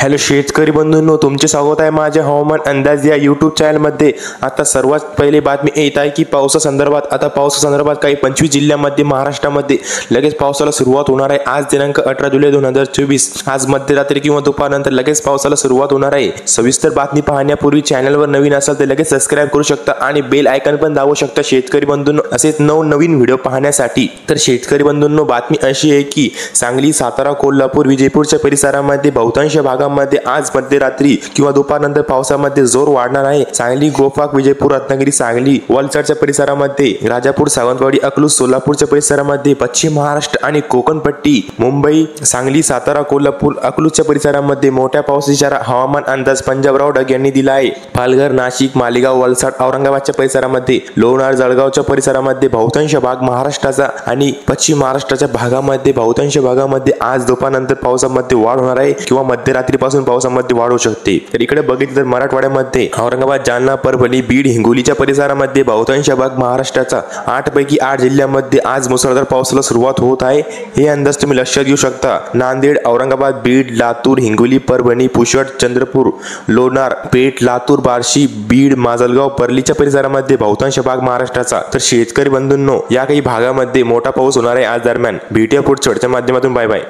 Hello शेतकरी बंधूंनो, तुमचे स्वागत आहे माझ्या हवामान अंदाज या यूट्यूब चॅनलमध्ये। आता सर्वात पहिले बातमी येत आहे की पावसासंदर्भात काही 25 जिल्ह्यांमध्ये महाराष्ट्रामध्ये लगेच पावसाला सुरुवात होणार आहे। आज दिनांक 18 जुलै 2024 आज मध्यरात्री किंवा दुपारनंतर लगेच पावसाला सुरुवात होणार आहे। सविस्तर बातमी पाहण्यापूर्वी चॅनलवर नवीन असाल तर लगेच सबस्क्राइब करू शकता आणि बेल आयकॉन पण दाबू शकता शेतकरी बंधूंनो असेच नवीन व्हिडिओ पाहण्यासाठी। तर शेतकरी बंधूंनो, बातमी अशी आहे की सांगली, सातारा, कोल्हापूर, विजयपूरच्या परिसरामध्ये बहुतांश भागामध्ये आज मध्यरात्री किंवा दुपारनंतर पावसामध्ये जोर वाढणार आहे। सांगली, गोकाक, विजयपूर, रत्नागिरी, सांगली, वलसाडच्या परिसरामध्ये, राजापूर, सावंतवाडी, अकलूज, सोलापूरच्या परिसरामध्ये, पश्चिम महाराष्ट्र आणि कोकण पट्टी, मुंबई, सांगली, सातारा, कोल्हापूर, अकलूजच्या परिसरामध्ये मोठ्या पावसाचा इशारा हवामान अंदाज पंजाबराव ढग यांनी दिला आहे। पालघर, नाशिक, मालेगाव, वलसाड, औरंगाबादच्या परिसरामध्ये, लोणार, जळगावच्या परिसरामध्ये बहुतांश भाग महाराष्ट्राचा आणि पश्चिम महाराष्ट्राच्या भागामध्ये बहुतांश भागामध्ये आज दुपारनंतर पावसामध्ये वाढ होणार आहे किंवा मध्यरात्रीपासून पावसामध्ये वाढ होऊ शकते। तर इकडे बघितलं तर मराठवाड्यामध्ये औरंगाबाद, जालना, परभणी, बीड, हिंगोलीच्या परिसरामध्ये बहुतांश भाग महाराष्ट्राचा 8 पैकी 8 जिल्ह्यांमध्ये आज मुसळधार पावसाला सुरुवात होत आहे। हे अंदाज तुम्ही लक्षात घेऊ शकता। नांदेड, औरंगाबाद, बीड, लातूर, हिंगोली, परभणी, पुसद, चंद्रपूर, लोणार, पेठ, लातूर, बार्शी, बीड, माजलगाव, परलीच्या परिसरामध्ये बहुतांश भाग महाराष्ट्राचा। तर शेतकरी बंधूंनो, या काही भागामध्ये मोठा पाऊस होणार आहे आज दरम्यान। भेटूया पुढच्या माध्यमातून। Bye bye.